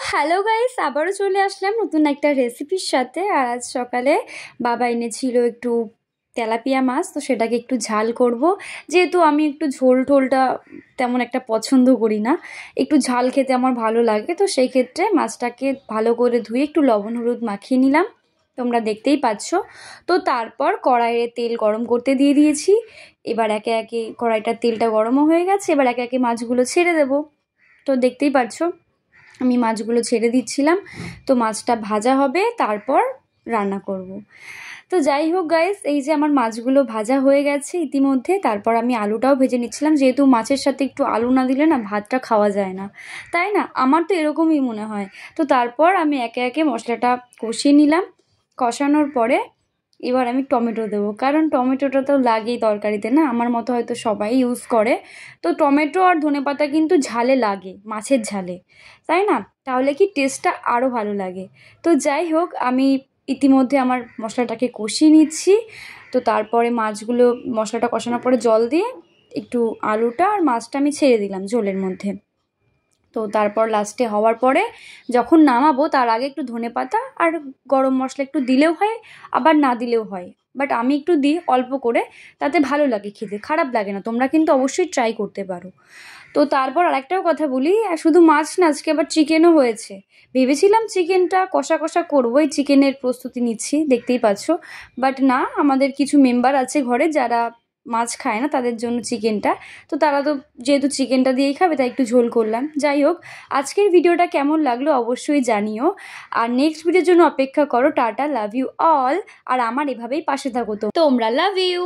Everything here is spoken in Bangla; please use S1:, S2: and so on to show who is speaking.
S1: হ্যালো গাইস, আবারও চলে আসলাম নতুন একটা রেসিপির সাথে। আর আজ সকালে বাবা এনেছিল একটু তেলাপিয়া মাছ, তো সেটাকে একটু ঝাল করব। যেহেতু আমি একটু ঝোল টোলটা তেমন একটা পছন্দ করি না, একটু ঝাল খেতে আমার ভালো লাগে, তো সেই ক্ষেত্রে মাছটাকে ভালো করে ধুয়ে একটু লবণ হলুদ মাখিয়ে নিলাম, তোমরা দেখতেই পাচ্ছ। তো তারপর কড়াইয়ে তেল গরম করতে দিয়ে দিয়েছি। এবার একে একে কড়াইটার তেলটা গরমও হয়ে গেছে, এবার একে একে মাছগুলো ছেড়ে দেবো। তো দেখতেই পাচ্ছ আমি মাছগুলো ছেড়ে দিচ্ছিলাম। তো মাছটা ভাজা হবে, তারপর রান্না করব। তো যাই হোক গাইস, এই যে আমার মাছগুলো ভাজা হয়ে গেছে ইতিমধ্যে। তারপর আমি আলুটাও ভেজে নিচ্ছিলাম, যেহেতু মাছের সাথে একটু আলু না দিলে না ভাতটা খাওয়া যায় না, তাই না? আমার তো এরকমই মনে হয়। তো তারপর আমি একে একে মশলাটা কষিয়ে নিলাম। কষানোর পরে এবার আমি টমেটো দেবো, কারণ টমেটোটা তো লাগেই তরকারিতে, না? আমার মতো হয়তো সবাই ইউজ করে। তো টমেটো আর ধনেপাতা কিন্তু ঝালে লাগে, মাছের ঝালে, তাই না? তাহলে কি টেস্টটা আরও ভালো লাগে। তো যাই হোক, আমি ইতিমধ্যে আমার মশলাটাকে কষিয়ে নিচ্ছি। তো তারপরে মাছগুলো, মশলাটা কষানোর পরে জল দিয়ে একটু আলুটা আর মাছটা আমি ছেড়ে দিলাম ঝোলের মধ্যে। তো তারপর লাস্টে হওয়ার পরে যখন নামাবো তার আগে একটু ধনেপাতা আর গরম মশলা একটু দিলেও হয়, আবার না দিলেও হয়, বাট আমি একটু দিই অল্প করে, তাতে ভালো লাগে খেতে, খারাপ লাগে না। তোমরা কিন্তু অবশ্যই ট্রাই করতে পারো। তো তারপর আরেকটাও কথা বলি, শুধু মাছ না, আজকে আবার চিকেনও হয়েছে। ভেবেছিলাম চিকেনটা কষা কষা করবো, এই চিকেনের প্রস্তুতি নিচ্ছি, দেখতেই পাচ্ছ। বাট না, আমাদের কিছু মেম্বার আছে ঘরে যারা মাছ খায় না, তাদের জন্য চিকেনটা। তো তারা তো যেহেতু চিকেনটা দিয়েই খাবে, তাই একটু ঝোল করলাম। যাই হোক, আজকের ভিডিওটা কেমন লাগলো অবশ্যই জানিও। আর নেক্সট ভিডিওর জন্য অপেক্ষা করো। Tata, love you all. আর আমার এভাবেই পাশে থাকো তোমরা। Love you.